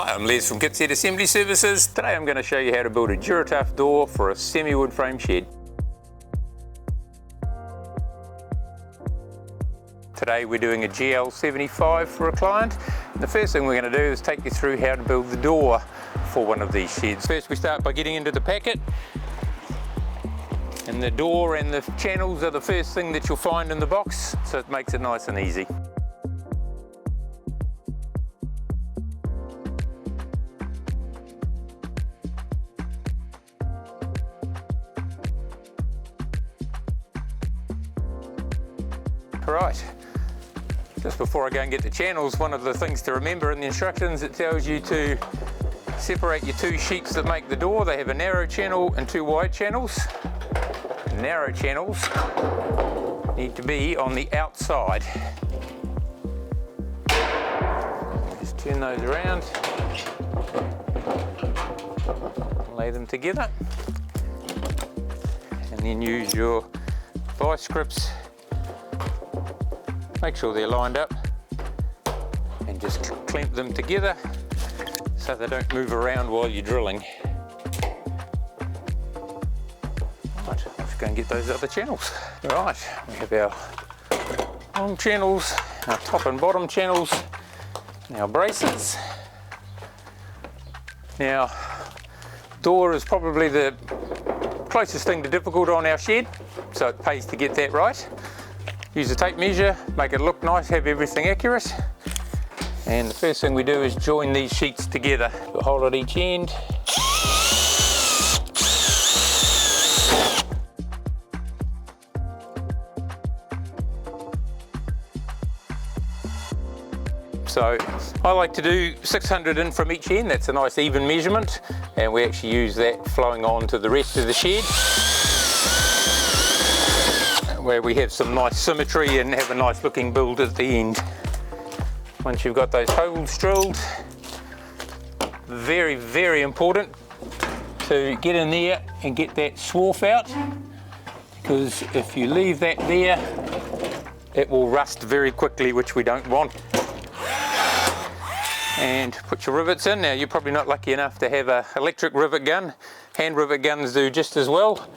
Hi, I'm Les from Kitset Assembly Services. Today I'm going to show you how to build a Duratuf door for a semi-wood frame shed. Today we're doing a GL75 for a client. The first thing we're going to do is take you through how to build the door for one of these sheds. First we start by getting into the packet. And the door and the channels are the first thing that you'll find in the box, so it makes it nice and easy. Right, just before I go and get the channels, one of the things to remember in the instructions, it tells you to separate your two sheets that make the door. They have a narrow channel and two wide channels. The narrow channels need to be on the outside. Just turn those around, lay them together, and then use your vice grips. Make sure they're lined up and just clamp them together so they don't move around while you're drilling. Right, let's go and get those other channels. Right, we have our long channels, our top and bottom channels, and our braces. Now, door is probably the closest thing to difficult on our shed, so it pays to get that right. Use a tape measure, make it look nice, have everything accurate. And the first thing we do is join these sheets together. A hole at each end. So I like to do 600 in from each end. That's a nice even measurement. And we actually use that flowing on to the rest of the shed, where we have some nice symmetry and have a nice looking build at the end. Once you've got those holes drilled, very, very important to get in there and get that swarf out, because if you leave that there, it will rust very quickly, which we don't want. And put your rivets in. Now, you're probably not lucky enough to have an electric rivet gun. Hand rivet guns do just as well.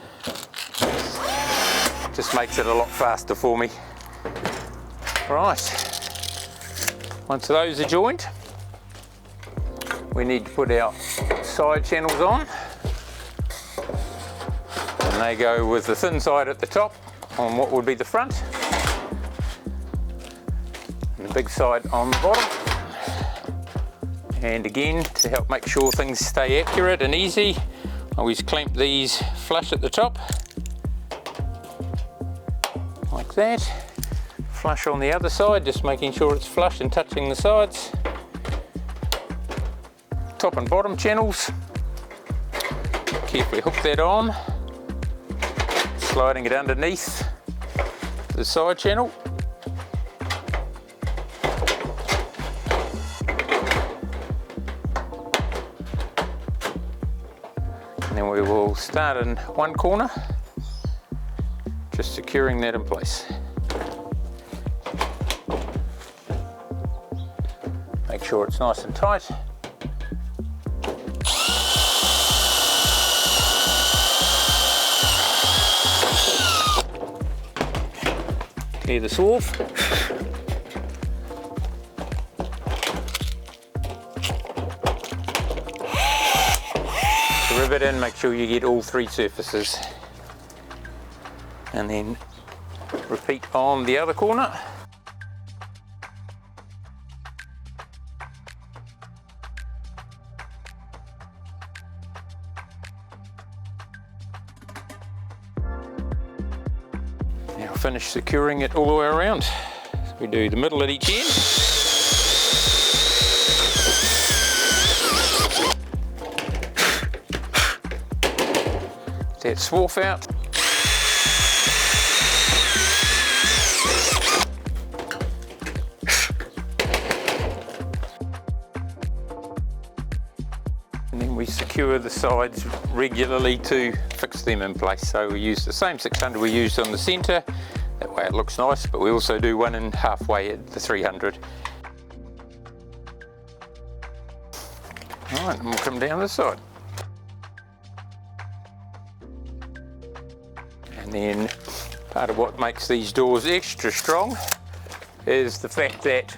Just makes it a lot faster for me. Right, once those are joined, we need to put our side channels on. And they go with the thin side at the top on what would be the front, and the big side on the bottom. And again, to help make sure things stay accurate and easy, I always clamp these flush at the top, like that. Flush on the other side, just making sure it's flush and touching the sides. Top and bottom channels, carefully hook that on, sliding it underneath the side channel. And then we will start in one corner, just securing that in place. Make sure it's nice and tight. Clear the swarf. The rivet in, make sure you get all three surfaces. And then repeat on the other corner. Now finish securing it all the way around. So we do the middle at each end. That swarf out. And then we secure the sides regularly to fix them in place. So we use the same 600 we used on the centre. That way it looks nice, but we also do one in halfway at the 300. Alright, and we'll come down this side. And then part of what makes these doors extra strong is the fact that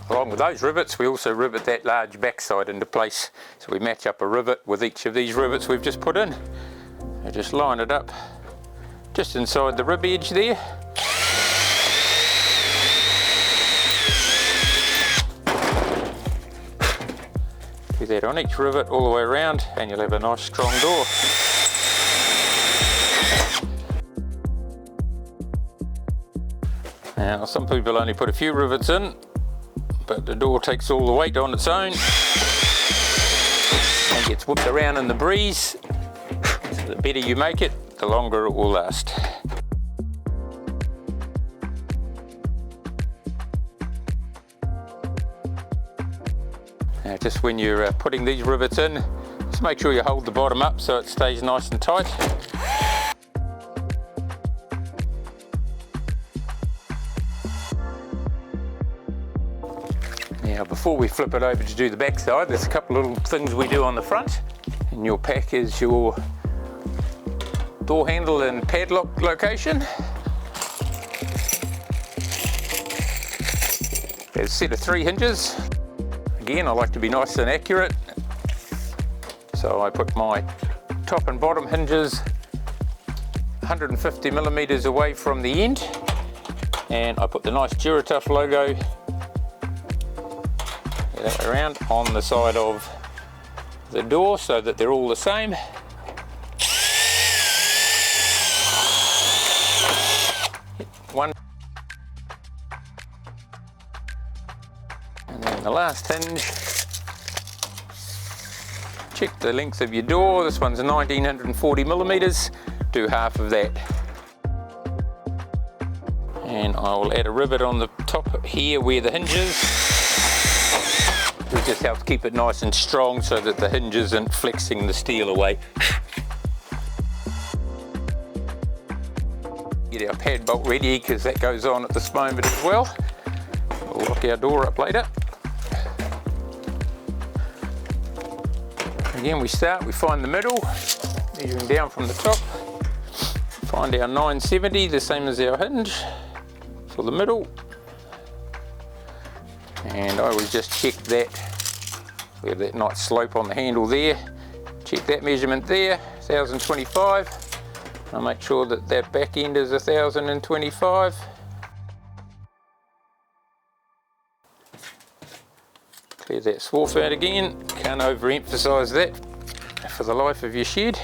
along with those rivets, we also rivet that large backside into place. So we match up a rivet with each of these rivets we've just put in. I just line it up just inside the rib edge there. Do that on each rivet all the way around and you'll have a nice strong door. Now some people only put a few rivets in, but the door takes all the weight on its own and gets whipped around in the breeze. So the better you make it, the longer it will last. Now just when you're putting these rivets in, just make sure you hold the bottom up so it stays nice and tight. Now before we flip it over to do the back side, there's a couple of little things we do on the front. In your pack is your door handle and padlock location. There's a set of 3 hinges. Again, I like to be nice and accurate. So I put my top and bottom hinges 150 millimeters away from the end. And I put the nice Duratuf logo that way around on the side of the door so that they're all the same. One. And then the last hinge. Check the length of your door. This one's 1940 millimeters. Do half of that. And I will add a rivet on the top here where the hinge is. It just helps keep it nice and strong so that the hinge isn't flexing the steel away. Get our pad bolt ready because that goes on at this moment as well. We'll lock our door up later. Again, we find the middle, measuring down from the top. Find our 970, the same as our hinge for the middle. And I always just check that, we have that nice slope on the handle there. Check that measurement there, 1025. I'll make sure that that back end is 1025. Clear that swarf out again, can't overemphasize that for the life of your shed.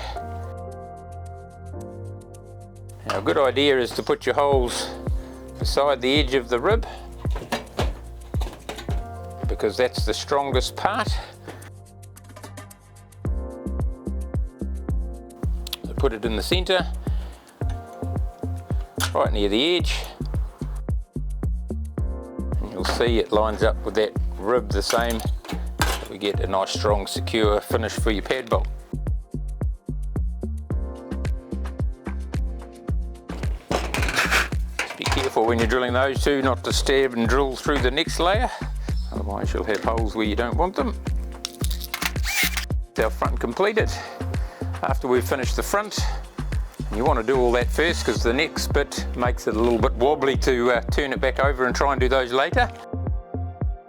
Now a good idea is to put your holes beside the edge of the rib, because that's the strongest part. So put it in the center, right near the edge, and you'll see it lines up with that rib the same, so we get a nice strong secure finish for your pad bolt. Just be careful when you're drilling those two not to stab and drill through the next layer. Otherwise you'll have holes where you don't want them. Our front completed. After we've finished the front, and you want to do all that first because the next bit makes it a little bit wobbly to turn it back over and try and do those later.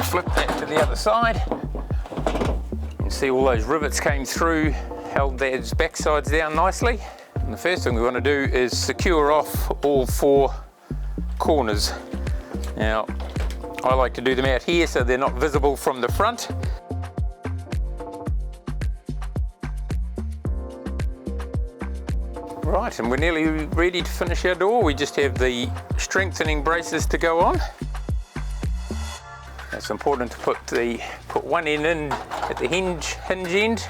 Flip that to the other side. You can see all those rivets came through, held those backsides down nicely. And the first thing we want to do is secure off all 4 corners. Now, I like to do them out here so they're not visible from the front. Right, and we're nearly ready to finish our door. We just have the strengthening braces to go on. It's important to put one end in at the hinge end,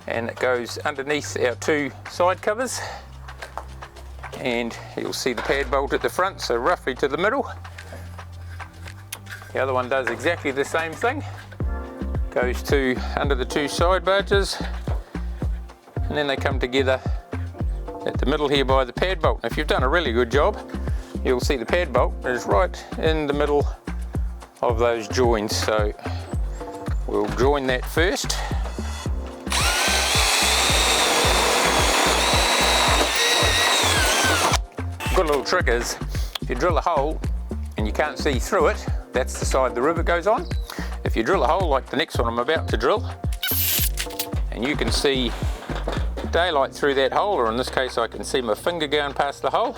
and it goes underneath our 2 side covers. And you'll see the pad bolt at the front, so roughly to the middle. The other one does exactly the same thing. Goes to under the 2 side barges, and then they come together at the middle here by the pad bolt. If you've done a really good job, you'll see the pad bolt is right in the middle of those joins. So We'll join that first. Good little trick is, if you drill a hole and you can't see through it, that's the side the rivet goes on. If you drill a hole like the next one I'm about to drill, and you can see daylight through that hole, or in this case I can see my finger going past the hole,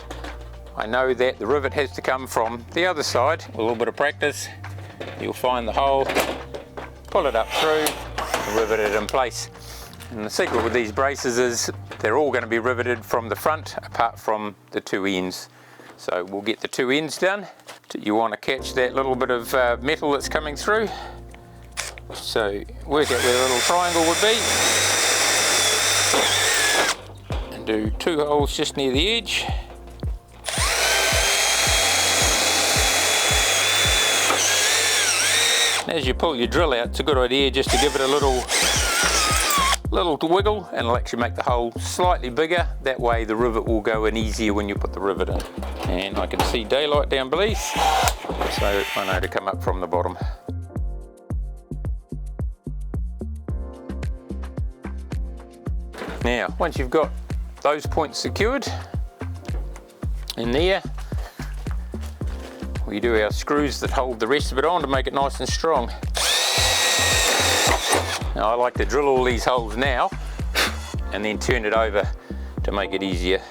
I know that the rivet has to come from the other side. With a little bit of practice, you'll find the hole, pull it up through, and rivet it in place. And the secret with these braces is they're all going to be riveted from the front apart from the two ends. So we'll get the two ends done. You want to catch that little bit of metal that's coming through. So work out where the little triangle would be. And do two holes just near the edge. And as you pull your drill out, it's a good idea just to give it a little wiggle, and it'll actually make the hole slightly bigger. That way the rivet will go in easier when you put the rivet in. And I can see daylight down beneath, so I know to come up from the bottom. Now, once you've got those points secured in there, we do our screws that hold the rest of it on to make it nice and strong. Now I like to drill all these holes now and then turn it over to make it easier.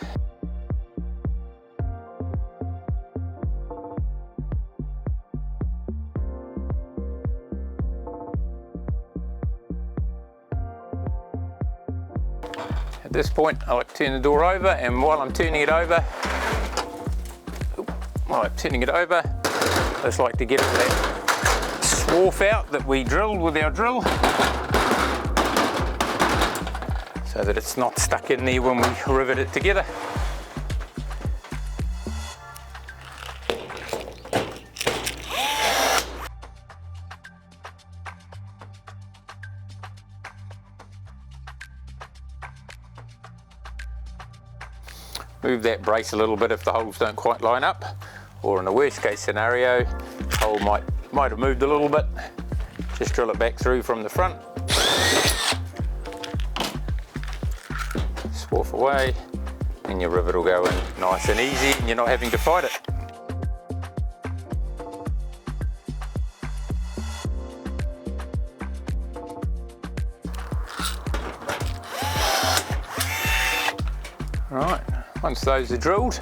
At this point I like to turn the door over, and while I'm turning it over, I just like to get that swarf out that we drilled with our drill, so that it's not stuck in there when we rivet it together. Move that brace a little bit if the holes don't quite line up, or in a worst case scenario, the hole might have moved a little bit. Just drill it back through from the front. Swarf away, and your rivet will go in nice and easy, and you're not having to fight it. Right, once those are drilled,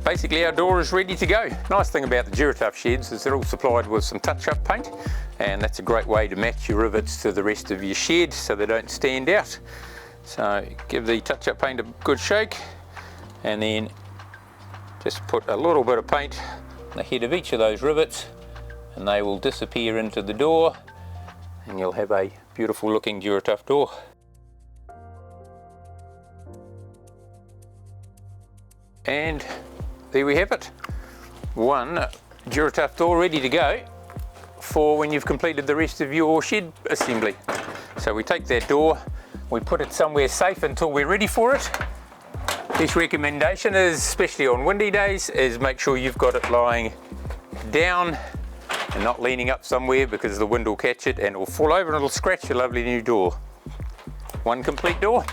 basically our door is ready to go. Nice thing about the Duratuf sheds is they're all supplied with some touch-up paint, and that's a great way to match your rivets to the rest of your shed so they don't stand out. So give the touch-up paint a good shake, and then just put a little bit of paint on the head of each of those rivets, and they will disappear into the door, and you'll have a beautiful looking Duratuf door. And there we have it. One Duratuf door ready to go for when you've completed the rest of your shed assembly. So we take that door, we put it somewhere safe until we're ready for it. This recommendation is, especially on windy days, is make sure you've got it lying down and not leaning up somewhere, because the wind will catch it and it will fall over and it'll scratch your lovely new door. One complete door.